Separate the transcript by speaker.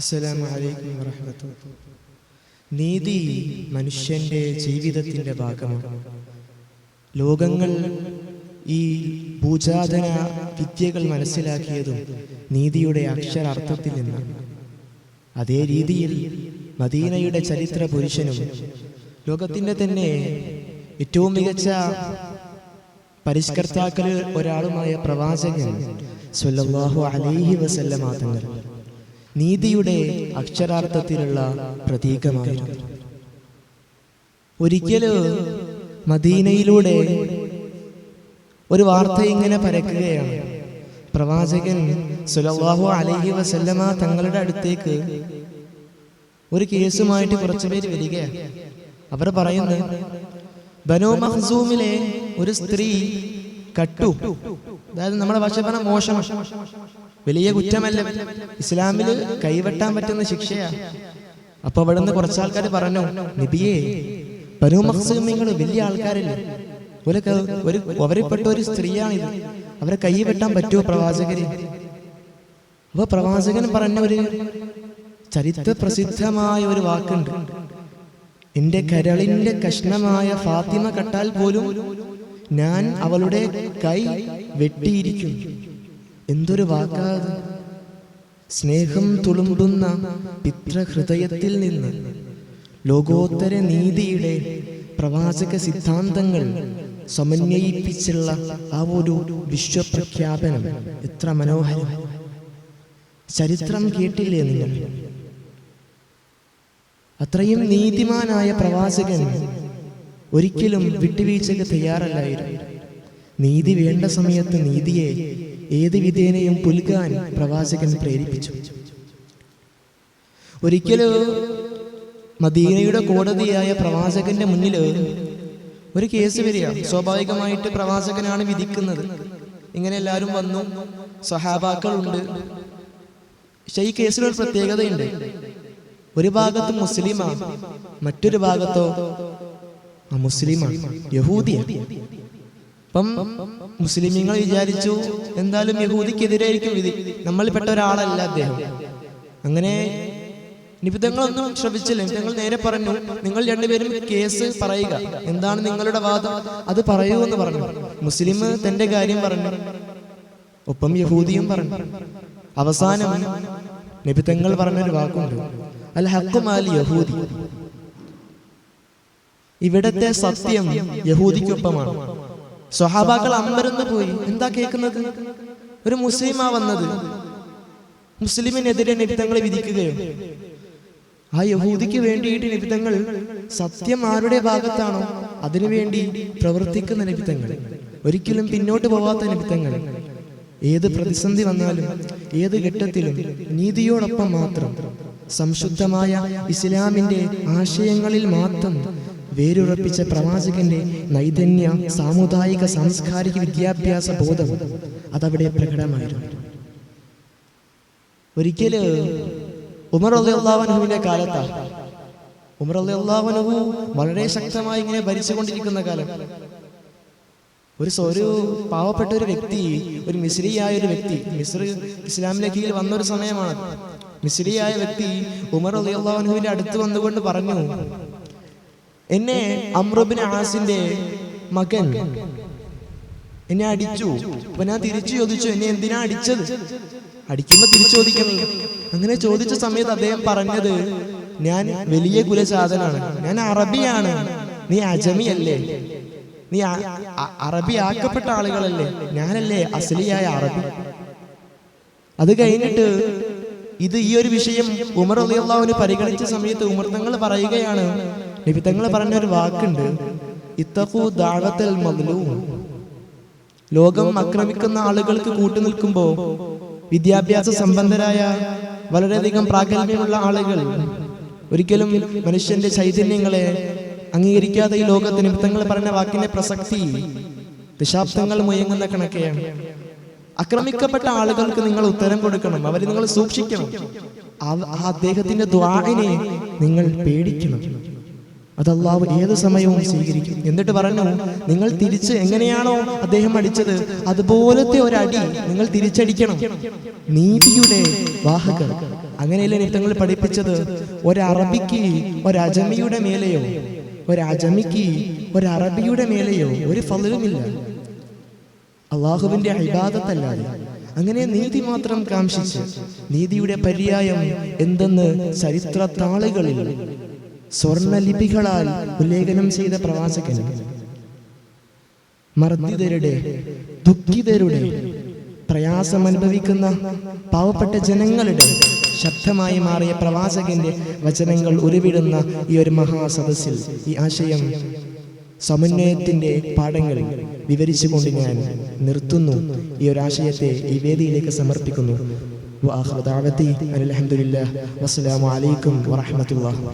Speaker 1: അസ്സലാമു അലൈക്കും വറഹ്മത്തുള്ളാഹി. നീതി മനുഷ്യന്റെ ജീവിതത്തിന്റെ ഭാഗമാണ്. ലോകങ്ങൾ ഈ ഭൂജാതന വിദ്യകൾ മനസ്സിലാക്കിയതും നീതിയുടെ അക്ഷരാർത്ഥത്തിൽ നിന്നാണ്. അതേ രീതിയിൽ മദീനയുടെ ചരിത്ര പുരുഷനും ലോകത്തിൻ്റെ തന്നെ ഏറ്റവും മികച്ച പരിഷ്കർത്താക്കളിൽ ഒരാളുമായ പ്രവാചകൻ സ്വല്ലല്ലാഹു അലൈഹി വസല്ലമ തങ്ങൾ നീതിയുടെ അക്ഷരാർത്ഥത്തിലുള്ള പ്രതീകമായിരുന്നു. ഒരിക്കലും മദീനയിലൂടെ ഒരു വാർത്ത ഇങ്ങനെ പരക്കുകയാണ്. പ്രവാചകൻ സ്വല്ലല്ലാഹു അലൈഹി വസല്ലമ തങ്ങളുടെ അടുത്തേക്ക് ഒരു കേസുമായിട്ട് കുറച്ചു പേര് വരികയാണ്. അവർ പറയുന്നു, ബനൂ മഖ്സൂമിലെ ഒരു സ്ത്രീ കട്ടു, അതായത് നമ്മുടെ ഭാഷ പറഞ്ഞ മോശം, വലിയ കുറ്റമല്ല, ഇസ്ലാമില് കൈവെട്ടാൻ പറ്റുന്ന ശിക്ഷയാണ്. അപ്പൊ അവിടെ നിന്ന് കുറച്ചാൾക്കാർ പറഞ്ഞു, നബിയേ, ബനൂ മഖ്സൂമിങ്ങൾ വലിയ ആൾക്കാരല്ലേ, അവരിൽപ്പെട്ട ഒരു സ്ത്രീയാണിത്, അവരെ കൈ വെട്ടാൻ പറ്റുമോ പ്രവാചകര്? അപ്പൊ പ്രവാചകൻ പറഞ്ഞ ഒരു ചരിത്ര പ്രസിദ്ധമായ ഒരു വാക്കുണ്ട്, എന്റെ കരളിന്റെ കഷ്ണമായ ഫാത്തിമ കട്ടാൽ പോലും ഞാൻ അവളുടെ കൈ വെട്ടിയിരിക്കും. എന്തൊരു വാക്കാത്! സ്നേഹം തുളുമ്പുന്ന പിതൃഹൃദയത്തിൽ നിന്ന് ലോകോത്തര നീതിയുടെ പ്രവാചക സിദ്ധാന്തങ്ങൾ സമന്വയിപ്പിച്ചുള്ള ആ ഒരു വിശ്വപ്രഖ്യാപനം എത്ര മനോഹരം! ചരിത്രം കേട്ടില്ലേ നിങ്ങൾ? അത്രയും നീതിമാനായ പ്രവാചകൻ ഒരിക്കലും വിട്ടുവീഴ്ചയ്ക്ക് തയ്യാറല്ലായിരുന്നു. നീതി വേണ്ട സമയത്ത് നീതിയെ ഏത് വിധേനയും പുൽകാൻ പ്രവാചകൻ പ്രേരിപ്പിച്ചു. ഒരിക്കലും മദീനയുടെ കോടതിയായ പ്രവാചകന്റെ മുന്നിൽ ഒരു കേസ് വരിക. സ്വാഭാവികമായിട്ട് പ്രവാചകനാണ് വിധിക്കുന്നത്. ഇങ്ങനെ എല്ലാവരും വന്നു, സഹാബാക്കളുണ്ട്. പക്ഷെ ഈ കേസിലൊരു പ്രത്യേകതയുണ്ട്. ഒരു ഭാഗത്ത് മുസ്ലിമാണ്, മറ്റൊരു ഭാഗത്തോ മുസ്ലിമാണ്, യഹൂദിയാണ്. അപ്പം മുസ്ലിമീങ്ങൾ വിചാരിച്ചു, എന്തായാലും യഹൂദിക്കെതിരായിരിക്കും വിധി, നമ്മളിൽപ്പെട്ട ഒരാളല്ല അദ്ദേഹം. അങ്ങനെ നിബിധങ്ങളൊന്നും ശ്രമിച്ചില്ല. നിബിധങ്ങൾ നേരെ പറഞ്ഞു, നിങ്ങൾ രണ്ടുപേരും കേസ് പറയുക, എന്താണ് നിങ്ങളുടെ വാദം, അത് പറയൂ എന്ന് പറഞ്ഞു. മുസ്ലിം തന്റെ കാര്യം പറഞ്ഞു, ഒപ്പം യഹൂദിയും പറഞ്ഞു. അവസാനം നിബിധങ്ങൾ പറഞ്ഞൊരു വാക്കുണ്ട്, അൽ ഹഖ്ഖു മഅൽ യഹൂദി, ഇവിടത്തെ സത്യം യഹൂദിക്കൊപ്പമാണ്. സ്വഹാബാക്കൾ അമ്പരന്ന് പോയി, എന്താ കേൾക്കുന്നത്? ഒരു മുസ്ലിമാ വന്നത്, മുസ്ലിമിനെതിരെ നിബിധങ്ങൾ വിധിക്കുകയോ? ആ യഹൂദിക്ക് വേണ്ടിയിട്ട് നിബിധങ്ങൾ സത്യം ആരുടെ ഭാഗത്താണോ അതിനുവേണ്ടി പ്രവർത്തിക്കുന്ന നിബിധങ്ങൾ, ഒരിക്കലും പിന്നോട്ട് പോവാത്ത നിബിധങ്ങൾ. ഏത് പ്രതിസന്ധി വന്നാലും ഏത് ഘട്ടത്തിലും നീതിയോടൊപ്പം മാത്രം, സംശുദ്ധമായ ഇസ്ലാമിന്റെ ആശയങ്ങളിൽ മാത്രം വേരുറപ്പിച്ച പ്രവാചകന്റെ നൈതന്യ സാമുദായിക സാംസ്കാരിക വിദ്യാഭ്യാസ ബോധം അതവിടെ പ്രകടമായിരുന്നു. ഒരിക്കല് ഉമർ റളിയല്ലാഹു അൻഹുവിന്റെ കാലത്താണ്. ഉമർ റളിയല്ലാഹു അൻഹു വളരെ ശക്തമായി ഇങ്ങനെ ഭരിച്ചുകൊണ്ടിരിക്കുന്ന കാലം. ഒരു പാവപ്പെട്ട ഒരു വ്യക്തി, ഒരു മിസ്രിയായ ഒരു വ്യക്തി, മിസ്ർ ഇസ്ലാമിന്റെ കീഴിൽ വന്നൊരു സമയമാണ്. മിസ്രിയായ വ്യക്തി ഉമർ റളിയല്ലാഹു അൻഹുവിന്റെ അടുത്ത് വന്നുകൊണ്ട് പറഞ്ഞു, എന്നെ അംർ ഇബ്നു ആസിന്റെ മകൻ എന്നെ അടിച്ചു. അപ്പൊ ഞാൻ തിരിച്ചു ചോദിച്ചു, എന്നെ എന്തിനാ അടിച്ചത്? അടിക്കുമ്പോ തിരിച്ചു ചോദിക്കണല്ലോ. അങ്ങനെ ചോദിച്ച സമയത്ത് അദ്ദേഹം പറഞ്ഞത്, ഞാൻ വലിയ കുലജാതനാണ്, ഞാൻ അറബിയാണ്, നീ അജമിയല്ലേ, നീ അറബി ആക്കപ്പെട്ട ആളുകളല്ലേ, ഞാനല്ലേ അസ്ലിയായ അറബി. അത് കഴിഞ്ഞിട്ട് ഈ ഒരു വിഷയം ഉമർ റളിയല്ലാഹു അൻഹു പരിഗണിച്ച സമയത്ത് ഉമർ തങ്ങൾ പറയുകയാണ്, നബി തങ്ങൾ പറഞ്ഞൊരു വാക്കുണ്ട്, ഇത്തഖൂ ദഅവത്തൽ മദ്ലൂം. ലോകം ആക്രമിക്കുന്ന ആളുകൾക്ക് കൂട്ടുനിൽക്കുമ്പോൾ വിദ്യാഭ്യാസ സമ്പന്നരായ വളരെയധികം പ്രാഗൽഭ്യമുള്ള ആളുകൾ ഒരിക്കലും മനുഷ്യന്റെ ചൈതന്യങ്ങളെ അംഗീകരിക്കാതെ ഈ ലോകത്ത് നബി തങ്ങൾ പറഞ്ഞ വാക്കിന്റെ പ്രസക്തി ദശാബ്ദങ്ങൾ മുയങ്ങുന്ന കണക്കെയാണ്. ആക്രമിക്കപ്പെട്ട ആളുകൾക്ക് നിങ്ങൾ ഉത്തരം കൊടുക്കണം, അവരെ നിങ്ങൾ സൂക്ഷിക്കണം, അദ്ദേഹത്തിന്റെ ദുആഇനെ നിങ്ങൾ പേടിക്കണം. അത് അള്ളാഹു ഏത് സമയവും സ്വീകരിക്കും. എന്നിട്ട് പറഞ്ഞു, നിങ്ങൾ തിരിച്ച് എങ്ങനെയാണോ അദ്ദേഹം അടിച്ചത് അതുപോലത്തെ ഒരടി നിങ്ങൾ തിരിച്ചടിക്കണം. നീതിയുടെ വാഹകർ. അങ്ങനെയല്ലേ നിത്യങ്ങൾ പഠിപ്പിച്ചത്? ഒരറബിക്ക് ഒരജമിയുടെ മേലെയോ ഒരജമിക്ക് ഒരറബിയുടെ മേലെയോ ഒരു ഫളലുമില്ല, അള്ളാഹുവിന്റെ ഇബാദത്തല്ലാതെ. അങ്ങനെ നീതി മാത്രം കാംക്ഷിച്ച് നീതിയുടെ പര്യായം എന്തെന്ന് ചരിത്ര താളുകളിൽ സ്വർണലിപികളാൽ ഉല്ലേഖനം ചെയ്ത പ്രവാചകൻ, മർദ്ദിതരുടെ, ദുഃഖിതരുടെ, പ്രയാസം അനുഭവിക്കുന്ന പാവപ്പെട്ട ജനങ്ങളുടെ ശബ്ദമായി മാറിയ പ്രവാചകന്റെ വചനങ്ങൾ ഉരുവിടുന്ന ഈ ഒരു മഹാസദസ്സിൽ ഈ ആശയം സമന്വയത്തിന്റെ പാഠങ്ങൾ വിവരിച്ചുകൊണ്ട് ഞാൻ നിർത്തുന്നു. ഈ ഒരു ആശയത്തെ ഈ വേദിയിലേക്ക് സമർപ്പിക്കുന്നു. വആഖിറു ദഅവതി അൽഹംദുലില്ലാഹി വസ്സലാമു അലൈക്കും വറഹ്മത്തുള്ളാഹി.